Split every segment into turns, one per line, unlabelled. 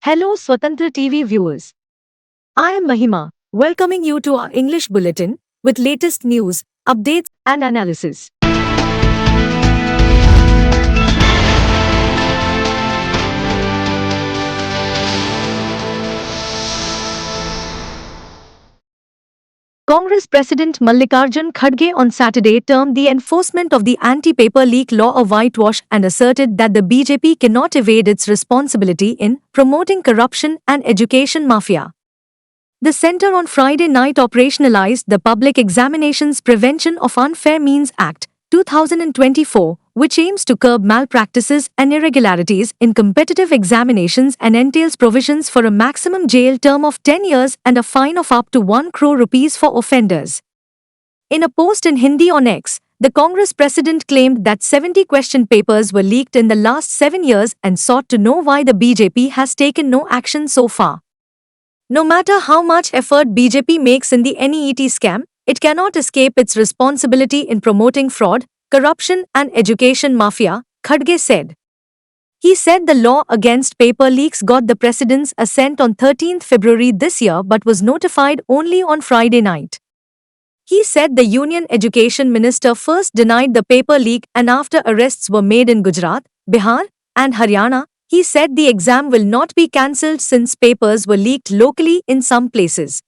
Hello Swatantra TV viewers. I am Mahima, welcoming you to our English bulletin with latest news, updates and analysis. Congress President Mallikarjun Kharge on Saturday termed the enforcement of the anti-paper leak law a whitewash and asserted that the BJP cannot evade its responsibility in promoting corruption and education mafia. The Centre on Friday night operationalized the Public Examinations Prevention of Unfair Means Act, 2024, which aims to curb malpractices and irregularities in competitive examinations and entails provisions for a maximum jail term of 10 years and a fine of up to 1 crore rupees for offenders. In a post in Hindi on X, the Congress president claimed that 70 question papers were leaked in the last 7 years and sought to know why the BJP has taken no action so far. No matter how much effort BJP makes in the NEET scam, it cannot escape its responsibility in promoting fraud, corruption and education mafia, Kharge said. He said the law against paper leaks got the president's assent on 13th February this year but was notified only on Friday night. He said the Union Education Minister first denied the paper leak and after arrests were made in Gujarat, Bihar and Haryana, he said the exam will not be cancelled since papers were leaked locally in some places.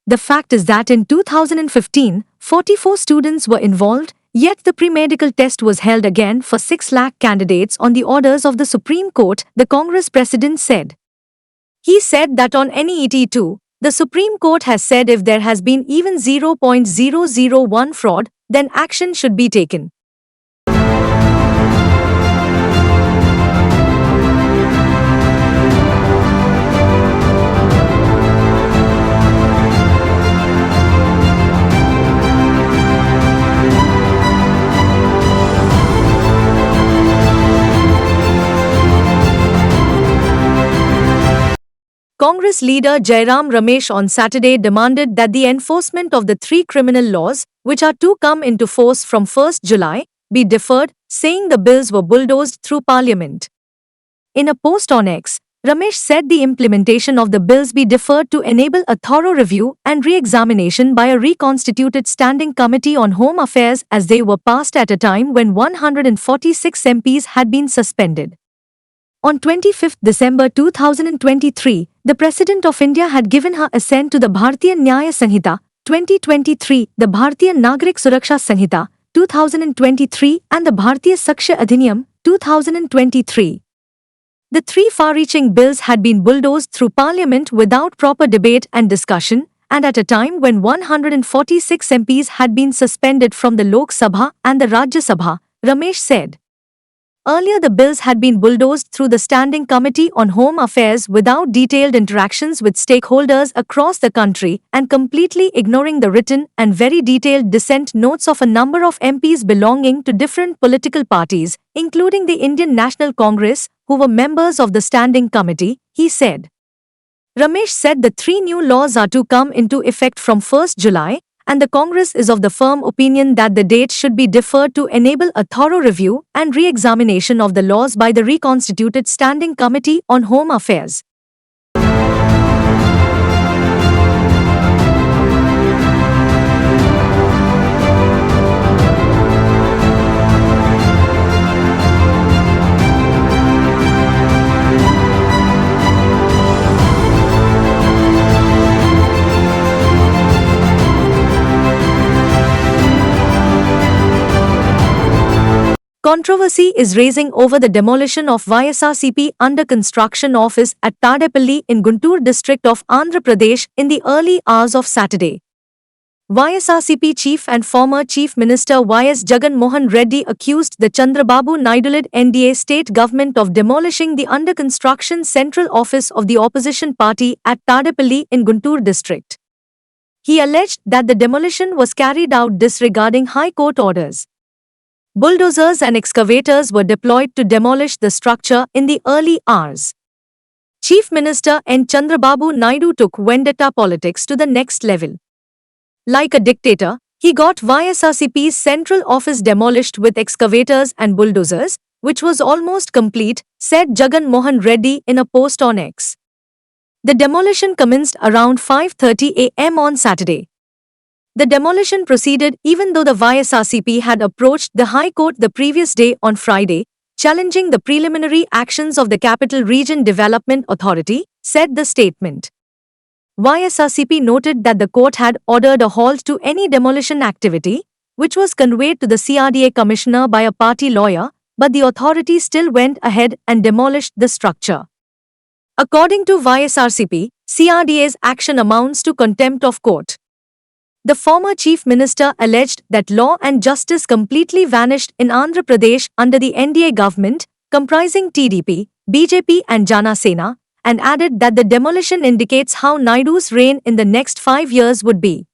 The fact is that in 2015, 44 students were involved, yet the pre-medical test was held again for 6 lakh candidates on the orders of the Supreme Court, the Congress president said. He said that on NEET too, the Supreme Court has said if there has been even 0.001 fraud, then action should be taken. Congress leader Jairam Ramesh on Saturday demanded that the enforcement of the 3 criminal laws, which are to come into force from 1st July, be deferred, saying the bills were bulldozed through Parliament. In a post on X, Ramesh said the implementation of the bills be deferred to enable a thorough review and re-examination by a reconstituted Standing Committee on Home Affairs as they were passed at a time when 146 MPs had been suspended. On 25 December 2023, the President of India had given her assent to the Bharatiya Nyaya Sanhita, 2023, the Bharatiya Nagrik Suraksha Sanhita, 2023 and the Bharatiya Sakshya Adhiniyam, 2023. The 3 far-reaching bills had been bulldozed through Parliament without proper debate and discussion, and at a time when 146 MPs had been suspended from the Lok Sabha and the Rajya Sabha, Ramesh said. Earlier the bills had been bulldozed through the Standing Committee on Home Affairs without detailed interactions with stakeholders across the country and completely ignoring the written and very detailed dissent notes of a number of MPs belonging to different political parties, including the Indian National Congress, who were members of the Standing Committee, he said. Ramesh said the 3 new laws are to come into effect from 1st July, and the Congress is of the firm opinion that the date should be deferred to enable a thorough review and re-examination of the laws by the reconstituted Standing Committee on Home Affairs. Controversy is raising over the demolition of YSRCP under construction office at Tadepalli in Guntur district of Andhra Pradesh in the early hours of Saturday. YSRCP chief and former Chief Minister Y.S. Jagan Mohan Reddy accused the Chandrababu Naidu-led NDA state government of demolishing the under construction central office of the opposition party at Tadepalli in Guntur district. He alleged that the demolition was carried out disregarding High Court orders. Bulldozers and excavators were deployed to demolish the structure in the early hours. Chief Minister N. Chandrababu Naidu took vendetta politics to the next level. Like a dictator, he got YSRCP's central office demolished with excavators and bulldozers, which was almost complete, said Jagan Mohan Reddy in a post on X. The demolition commenced around 5:30 a.m. on Saturday. The demolition proceeded even though the YSRCP had approached the High Court the previous day on Friday, challenging the preliminary actions of the Capital Region Development Authority, said the statement. YSRCP noted that the court had ordered a halt to any demolition activity, which was conveyed to the CRDA commissioner by a party lawyer, but the authority still went ahead and demolished the structure. According to YSRCP, CRDA's action amounts to contempt of court. The former chief minister alleged that law and justice completely vanished in Andhra Pradesh under the NDA government, comprising TDP, BJP and Jana Sena, and added that the demolition indicates how Naidu's reign in the next 5 years would be.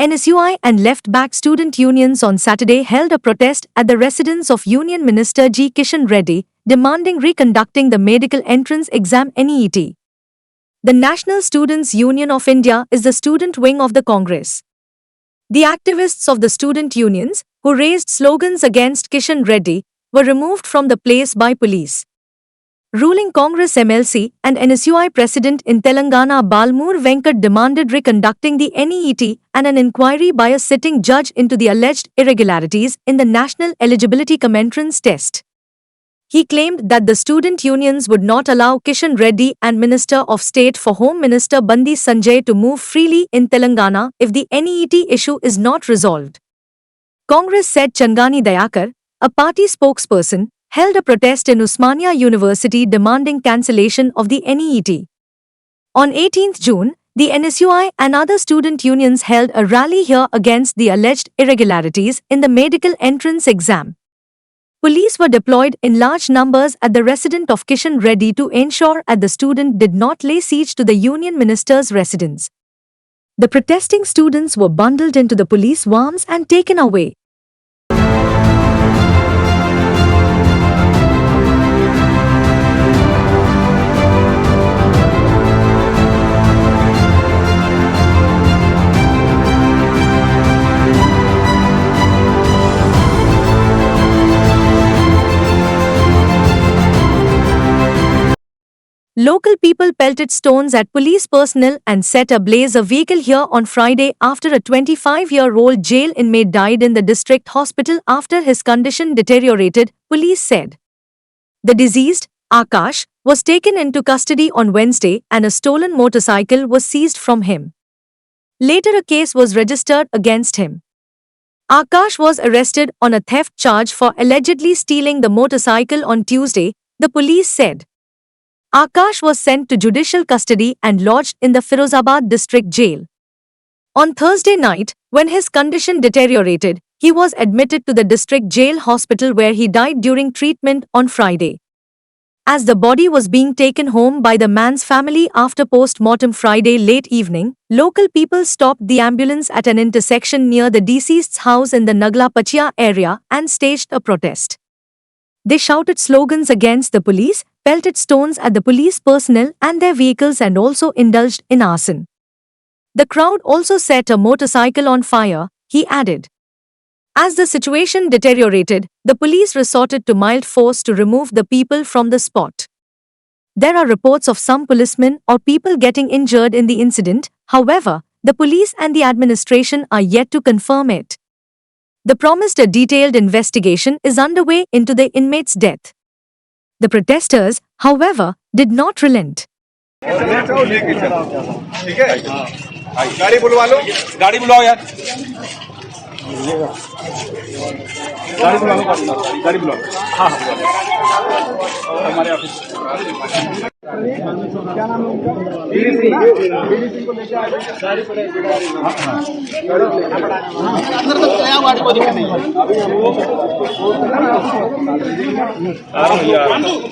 NSUI and left-back student unions on Saturday held a protest at the residence of Union Minister G. Kishan Reddy, demanding reconducting the medical entrance exam NEET. The National Students' Union of India is the student wing of the Congress. The activists of the student unions, who raised slogans against Kishan Reddy, were removed from the place by police. Ruling Congress MLC and NSUI President in Telangana Balmur Venkat demanded reconducting the NEET and an inquiry by a sitting judge into the alleged irregularities in the National Eligibility Cum Entrance Test. He claimed that the student unions would not allow Kishan Reddy and Minister of State for Home Minister Bandi Sanjay to move freely in Telangana if the NEET issue is not resolved. Congress said Changani Dayakar, a party spokesperson, held a protest in Usmania University demanding cancellation of the NEET. On 18 June, the NSUI and other student unions held a rally here against the alleged irregularities in the medical entrance exam. Police were deployed in large numbers at the residence of Kishan Reddy to ensure that the student did not lay siege to the union minister's residence. The protesting students were bundled into the police vans and taken away. Local people pelted stones at police personnel and set ablaze a vehicle here on Friday after a 25-year-old jail inmate died in the district hospital after his condition deteriorated, police said. The deceased, Akash, was taken into custody on Wednesday and a stolen motorcycle was seized from him. Later a case was registered against him. Akash was arrested on a theft charge for allegedly stealing the motorcycle on Tuesday, the police said. Akash was sent to judicial custody and lodged in the Firozabad district jail. On Thursday night, when his condition deteriorated, he was admitted to the district jail hospital where he died during treatment on Friday. As the body was being taken home by the man's family after post-mortem Friday late evening, local people stopped the ambulance at an intersection near the deceased's house in the Naglapachia area and staged a protest. They shouted slogans against the police, pelted stones at the police personnel and their vehicles and also indulged in arson. The crowd also set a motorcycle on fire, he added. As the situation deteriorated, the police resorted to mild force to remove the people from the spot. There are reports of some policemen or people getting injured in the incident, however, the police and the administration are yet to confirm it. The promised a detailed investigation is underway into the inmate's death. The protesters, however, did not relent.
गाड़ी बुलवा लो, गाड़ी बुलाओ यार, गाड़ी बुला लो, गाड़ी बुलाओ, हाँ हमारे ऑफिस क्या नाम है उनका? बीडी सिंह को लेके आए अंदर तक गया, गाड़ी को दिक्कत नहीं है। अभी हम लोग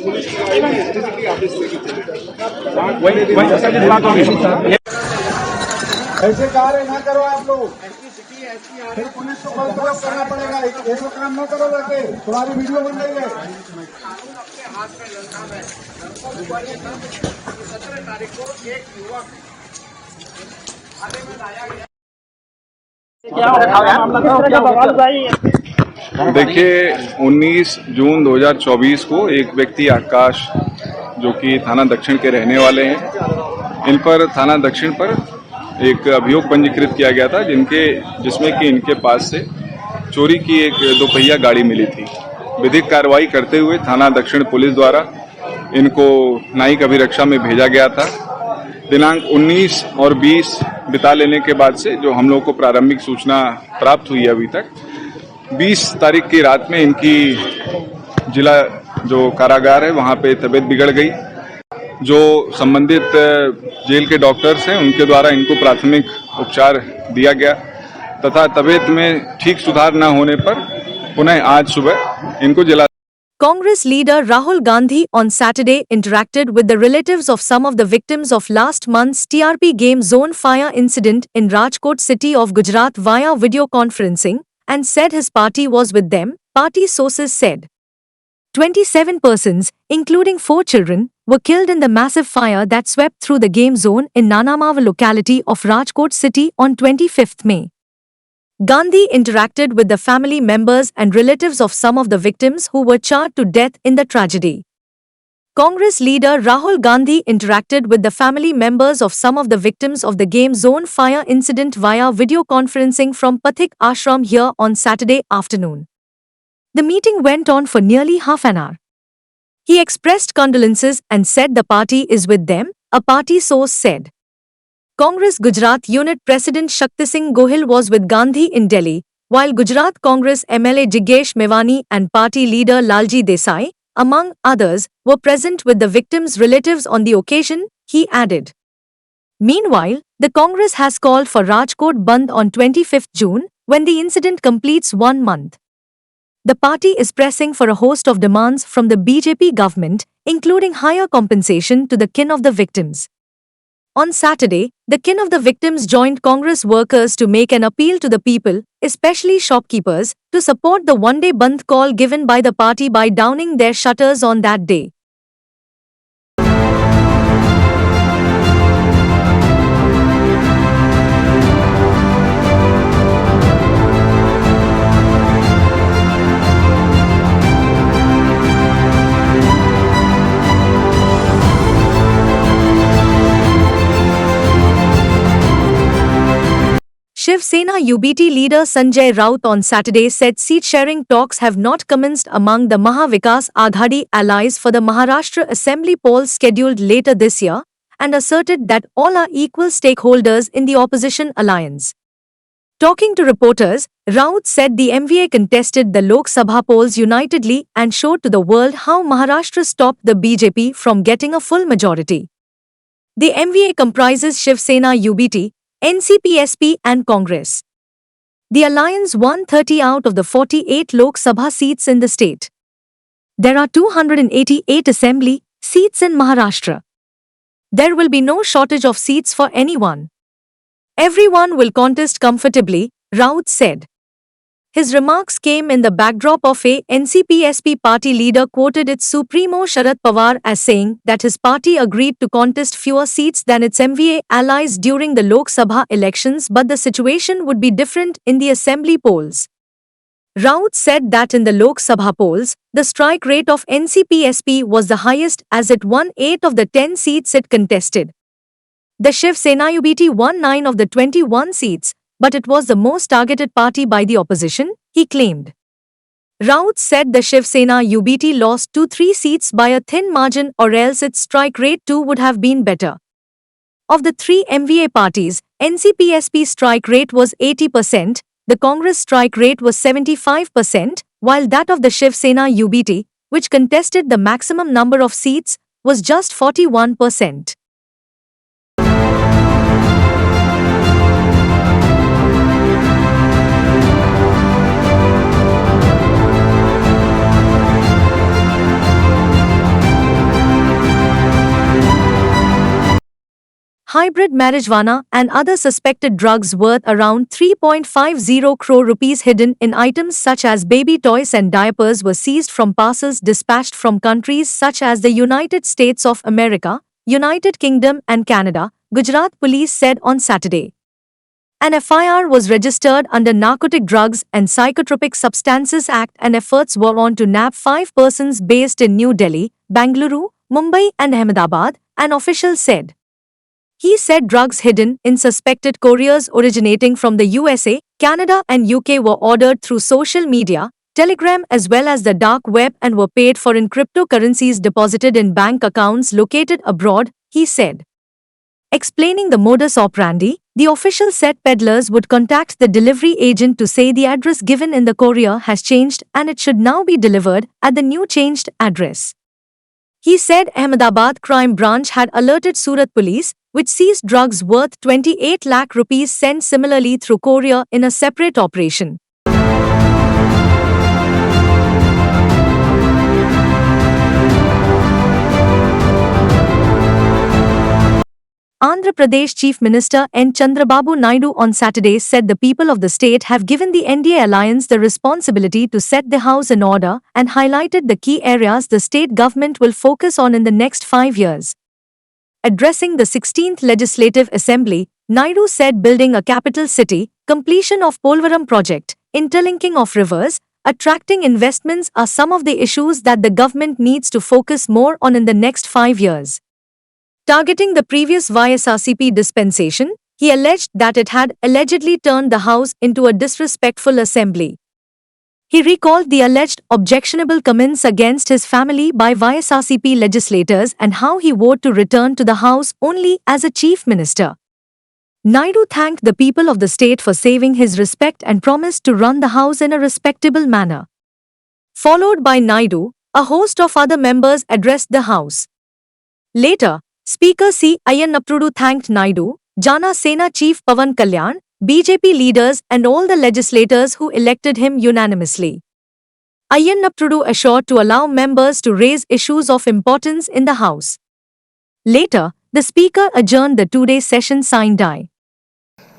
ऐसे कार्य ना करो आप लोग, फिर पुलिस को बल प्रयोग करना पड़ेगा। ऐसा काम न करो करके तुम्हारी वीडियो बन रही है।
देखिए 19 जून 2024 को एक व्यक्ति आकाश जो कि थाना दक्षिण के रहने वाले हैं, इन पर थाना दक्षिण पर एक अभियोग पंजीकृत किया गया था जिसमें कि इनके पास से चोरी की एक दोपहिया गाड़ी मिली थी। विधिक कार्रवाई करते हुए थाना दक्षिण पुलिस द्वारा इनको न्यायिक अभिरक्षा में भेजा गया था। दिनांक 19 और 20 बिता लेने के बाद से जो हम लोग को प्रारंभिक सूचना प्राप्त हुई अभी तक, 20 तारीख की रात में इनकी जिला जो कारागार है वहां पे तबीयत बिगड़ गई। जो संबंधित जेल के डॉक्टर्स हैं उनके द्वारा इनको प्राथमिक उपचार दिया गया तथा तबीयत में ठीक सुधार न होने पर पुनः आज सुबह इनको जिला
Congress leader Rahul Gandhi on Saturday interacted with the relatives of some of the victims of last month's TRP Game Zone fire incident in Rajkot city of Gujarat via video conferencing and said his party was with them. Party sources said 27 persons, including 4 children, were killed in the massive fire that swept through the game zone in Nanamawa locality of Rajkot city on 25th May. Gandhi interacted with the family members and relatives of some of the victims who were charred to death in the tragedy. Congress leader Rahul Gandhi interacted with the family members of some of the victims of the game zone fire incident via video conferencing from Pathik Ashram here on Saturday afternoon. The meeting went on for nearly half an hour. He expressed condolences and said the party is with them, a party source said. Congress Gujarat Unit President Shakti Singh Gohil was with Gandhi in Delhi, while Gujarat Congress MLA Jignesh Mewani and party leader Lalji Desai, among others, were present with the victims' relatives on the occasion, he added. Meanwhile, the Congress has called for Rajkot Bandh on 25th June, when the incident completes 1 month. The party is pressing for a host of demands from the BJP government, including higher compensation to the kin of the victims. On Saturday, the kin of the victims joined Congress workers to make an appeal to the people, especially shopkeepers, to support the one-day bandh call given by the party by downing their shutters on that day. Shiv Sena UBT leader Sanjay Raut on Saturday said seat-sharing talks have not commenced among the Maha Vikas Aghadi allies for the Maharashtra Assembly polls scheduled later this year, and asserted that all are equal stakeholders in the opposition alliance. Talking to reporters, Raut said the MVA contested the Lok Sabha polls unitedly and showed to the world how Maharashtra stopped the BJP from getting a full majority. The MVA comprises Shiv Sena UBT, NCP-SP and Congress. The alliance won 30 out of the 48 Lok Sabha seats in the state. There are 288 assembly seats in Maharashtra. There will be no shortage of seats for anyone. Everyone will contest comfortably, Raut said. His remarks came in the backdrop of a NCP-SP party leader quoted its supremo Sharad Pawar as saying that his party agreed to contest fewer seats than its MVA allies during the Lok Sabha elections, but the situation would be different in the assembly polls. Raut said that in the Lok Sabha polls, the strike rate of NCP-SP was the highest as it won 8 of the 10 seats it contested. The Shiv Sena UBT won 9 of the 21 seats, but it was the most targeted party by the opposition, he claimed. Raut said the Shiv Sena UBT lost 2-3 seats by a thin margin, or else its strike rate too would have been better. Of the 3 MVA parties, NCP-SP strike rate was 80%, the Congress strike rate was 75%, while that of the Shiv Sena UBT, which contested the maximum number of seats, was just 41%. Hybrid marijuana and other suspected drugs worth around 3.50 crore rupees hidden in items such as baby toys and diapers were seized from parcels dispatched from countries such as the United States of America, United Kingdom and Canada, Gujarat police said on Saturday. An FIR was registered under Narcotic Drugs and Psychotropic Substances Act and efforts were on to nab 5 persons based in New Delhi, Bangalore, Mumbai and Ahmedabad, an official said. He said drugs hidden in suspected couriers originating from the USA, Canada and UK were ordered through social media, Telegram as well as the dark web and were paid for in cryptocurrencies deposited in bank accounts located abroad, he said. Explaining the modus operandi, the official said peddlers would contact the delivery agent to say the address given in the courier has changed and it should now be delivered at the new changed address. He said Ahmedabad crime branch had alerted Surat police, which seized drugs worth 28 lakh rupees sent similarly through courier in a separate operation. Andhra Pradesh Chief Minister N. Chandrababu Naidu on Saturday said the people of the state have given the NDA alliance the responsibility to set the house in order and highlighted the key areas the state government will focus on in the next 5 years. Addressing the 16th Legislative Assembly, Naidu said building a capital city, completion of Polvaram project, interlinking of rivers, attracting investments are some of the issues that the government needs to focus more on in the next 5 years. Targeting the previous YSRCP dispensation, he alleged that it had allegedly turned the House into a disrespectful assembly. He recalled the alleged objectionable comments against his family by YSRCP legislators and how he vowed to return to the House only as a chief minister. Naidu thanked the people of the state for saving his respect and promised to run the House in a respectable manner. Followed by Naidu, a host of other members addressed the House. Later, Speaker C. Ayyannappudu thanked Naidu, Jana Sena Chief Pawan Kalyan, BJP leaders and all the legislators who elected him unanimously. Ayyannappudu assured to allow members to raise issues of importance in the House. Later, the Speaker adjourned the two-day session sine die.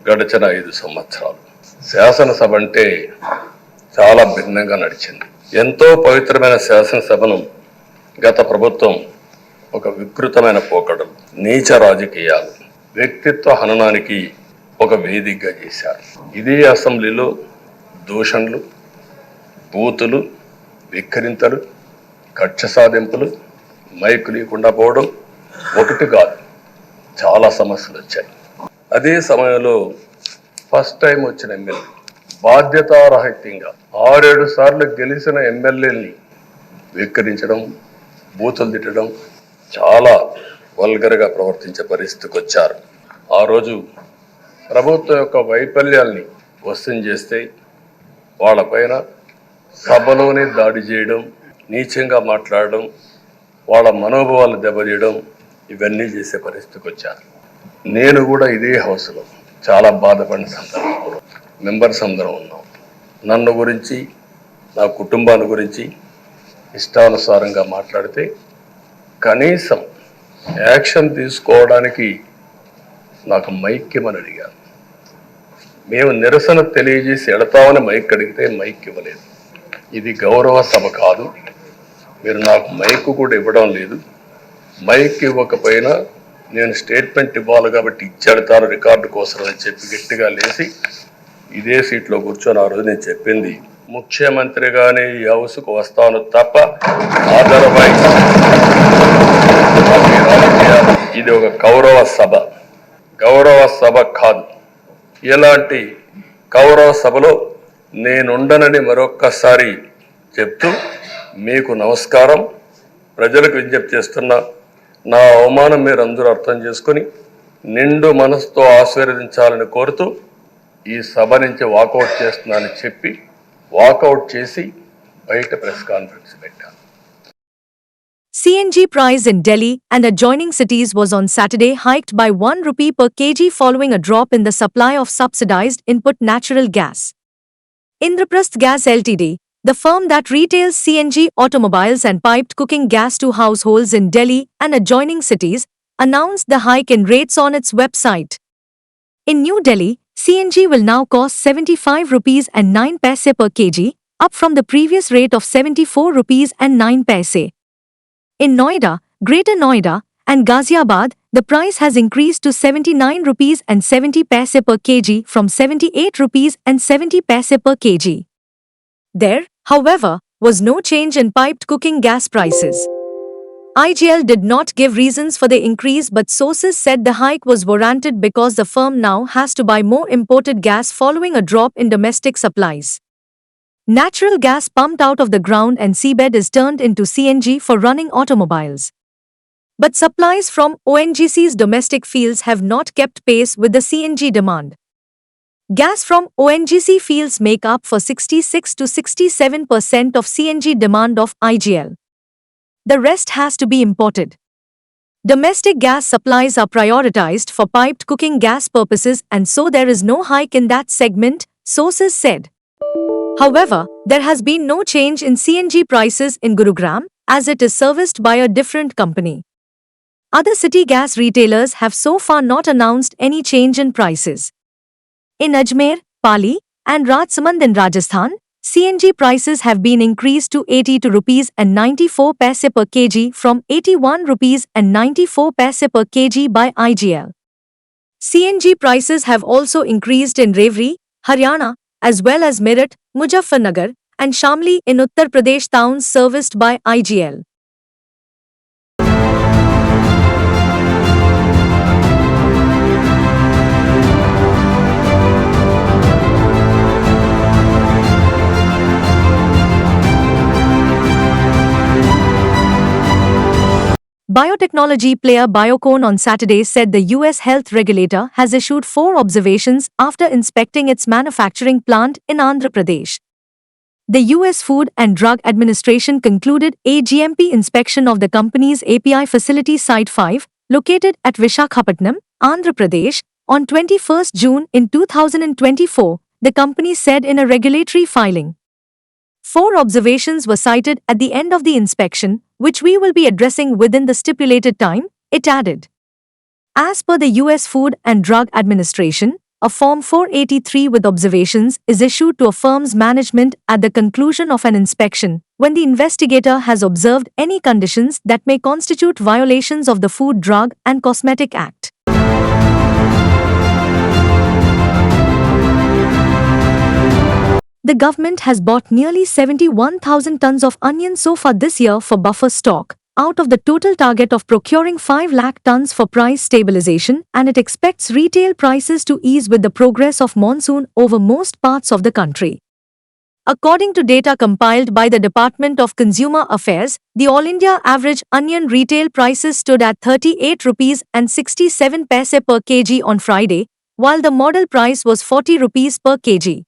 గడిచిన 5 సంవత్సరాలు శాసనసభ అంటే చాలా భిన్నంగా నడిచింది. ఎంతో పవిత్రమైన శాసనసభను గత ప్రభుత్వం ఒక వికృతమైన పోకడలు, నీచ రాజకీయాలు, వ్యక్తిత్వ హననానికి ఒక వేదికగా చేశారు. ఇదే అసెంబ్లీలో దూషణలు, బూతులు, విక్కరింతలు, కక్ష సాధింపులు, మైకు లేకుండా పోవడం ఒకటి కాదు, చాలా సమస్యలు వచ్చాయి. అదే సమయంలో ఫస్ట్ టైం వచ్చిన ఎమ్మెల్యే బాధ్యతారాహిత్యంగా 6-7 సార్లు గెలిచిన ఎమ్మెల్యేని విక్కరించడం, బూతులు తిట్టడం, చాలా వల్గర్గా ప్రవర్తించే పరిస్థితికి వచ్చారు. ఆ రోజు ప్రభుత్వం యొక్క వైఫల్యాల్ని వశం చేస్తే వాళ్ళపైన సభలోనే దాడి చేయడం, నీచంగా మాట్లాడడం, వాళ్ళ మనోభావాలు దెబ్బతీయడం, ఇవన్నీ చేసే పరిస్థితికి వచ్చారు. నేను కూడా ఇదే హౌస్లో చాలా బాధపడిన సందర్భంలో మెంబర్స్ అందరం ఉన్నాం. నన్ను గురించి, నా కుటుంబాన్ని గురించి ఇష్టానుసారంగా మాట్లాడితే కనీసం యాక్షన్ తీసుకోవడానికి నాకు మైక్ ఇవ్వమని అడిగాను. మేము నిరసన తెలియజేసి ఎడతామని మైక్ అడిగితే మైక్ ఇవ్వలేదు. ఇది గౌరవ సభ కాదు, మీరు నాకు మైక్ కూడా ఇవ్వడం లేదు. మైక్ ఇవ్వకపోయినా నేను స్టేట్మెంట్ ఇవ్వాలి కాబట్టి ఇచ్చేడతాను రికార్డు కోసం అని చెప్పి గట్టిగా లేచి ఇదే సీట్లో కూర్చొని ఆ రోజు నేను చెప్పింది, ముఖ్యమంత్రిగానే ఈ హౌస్కు వస్తాను తప్ప అదర్వైజ్ ఇది ఒక గౌరవ సభ కాదు. ఇలాంటి గౌరవ సభలో నేనుండనని మరొక్కసారి చెప్తూ మీకు నమస్కారం. ప్రజలకు విజ్ఞప్తి చేస్తున్నా, నా అవమానం మీరు అందరూ అర్థం చేసుకొని నిండు మనసుతో ఆశీర్వదించాలని కోరుతూ ఈ సభ నుంచి వాకౌట్ చేస్తున్నానని చెప్పి వాకౌట్ చేసి బయట ప్రెస్ కాన్ఫరెన్స్ పెట్టాను.
CNG price in Delhi and adjoining cities was on Saturday hiked by 1 rupee per kg following a drop in the supply of subsidized input natural gas. Indraprasth Gas Ltd, the firm that retails CNG automobiles and piped cooking gas to households in Delhi and adjoining cities, announced the hike in rates on its website. In New Delhi, CNG will now cost 75 rupees and 9 paise per kg, up from the previous rate of 74 rupees and 9 paise. In Noida, Greater Noida, and Ghaziabad, the price has increased to 79 rupees and 70 paise per kg from 78 rupees and 70 paise per kg. There, however, was no change in piped cooking gas prices. IGL did not give reasons for the increase, but sources said the hike was warranted because the firm now has to buy more imported gas following a drop in domestic supplies. Natural gas pumped out of the ground and seabed is turned into CNG for running automobiles. But supplies from ONGC's domestic fields have not kept pace with the CNG demand. Gas from ONGC fields make up for 66 to 67% of CNG demand of IGL. The rest has to be imported. Domestic gas supplies are prioritized for piped cooking gas purposes, and so there is no hike in that segment, sources said. However, there has been no change in CNG prices in Gurugram, as it is serviced by a different company. Other city gas retailers have so far not announced any change in prices. In Ajmer, Pali, and Rajsamand in Rajasthan, CNG prices have been increased to 82 rupees and 94 paise per kg from 81 rupees and 94 paise per kg by IGL. CNG prices have also increased in Rewari, Haryana, as well as Meerut, Muzaffarnagar, and Shamli in Uttar Pradesh towns serviced by IGL. Biotechnology player Biocon on Saturday said the US health regulator has issued 4 observations after inspecting its manufacturing plant in Andhra Pradesh. The US Food and Drug Administration concluded a GMP inspection of the company's API facility Site 5, located at Vishakhapatnam, Andhra Pradesh, on 21 June in 2024, the company said in a regulatory filing. 4 observations were cited at the end of the inspection, which we will be addressing within the stipulated time, it added. As per the US Food and Drug Administration, a Form 483 with observations is issued to a firm's management at the conclusion of an inspection, when the investigator has observed any conditions that may constitute violations of the Food, Drug and Cosmetic Act. The government has bought nearly 71,000 tons of onion so far this year for buffer stock, out of the total target of procuring 5 lakh tons for price stabilization, and it expects retail prices to ease with the progress of monsoon over most parts of the country. According to data compiled by the Department of Consumer Affairs, the All India average onion retail prices stood at 38 rupees and 67 paise per kg on Friday, while the model price was 40 rupees per kg.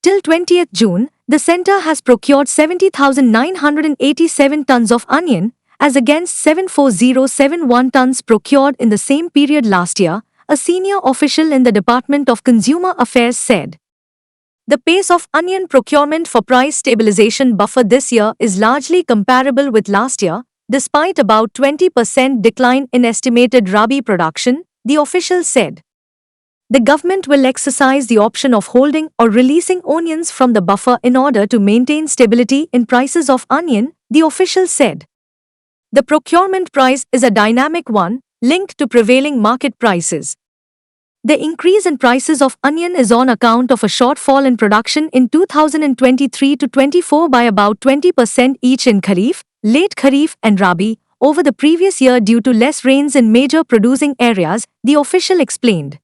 Till 20th June, the centre has procured 70,987 tons of onion, as against 74071 tons procured in the same period last year, a senior official in the Department of Consumer Affairs said. The pace of onion procurement for price stabilization buffer this year is largely comparable with last year, despite about 20% decline in estimated Rabi production, the official said. The government will exercise the option of holding or releasing onions from the buffer in order to maintain stability in prices of onion, the official said. The procurement price is a dynamic one, linked to prevailing market prices. The increase in prices of onion is on account of a shortfall in production in 2023-24 by about 20% each in Kharif, late Kharif and Rabi, over the previous year due to less rains in major producing areas, the official explained.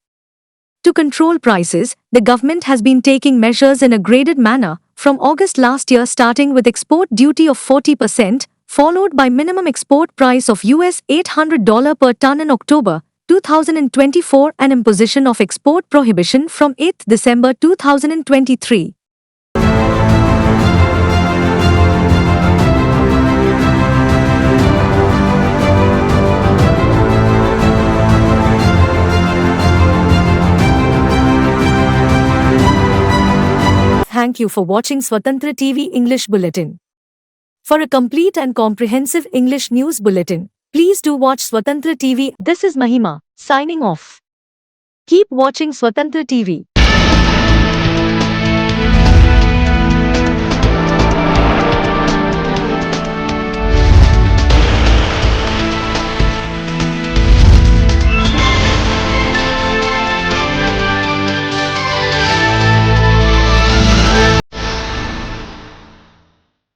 To control prices, the government has been taking measures in a graded manner, from August last year starting with export duty of 40%, followed by minimum export price of $800 per ton in October 2024 and imposition of export prohibition from 8 December 2023. thank you for watching Swatantra TV English Bulletin. For a complete and comprehensive English news bulletin, please do watch Swatantra TV. This is Mahima, signing off. Keep watching Swatantra TV.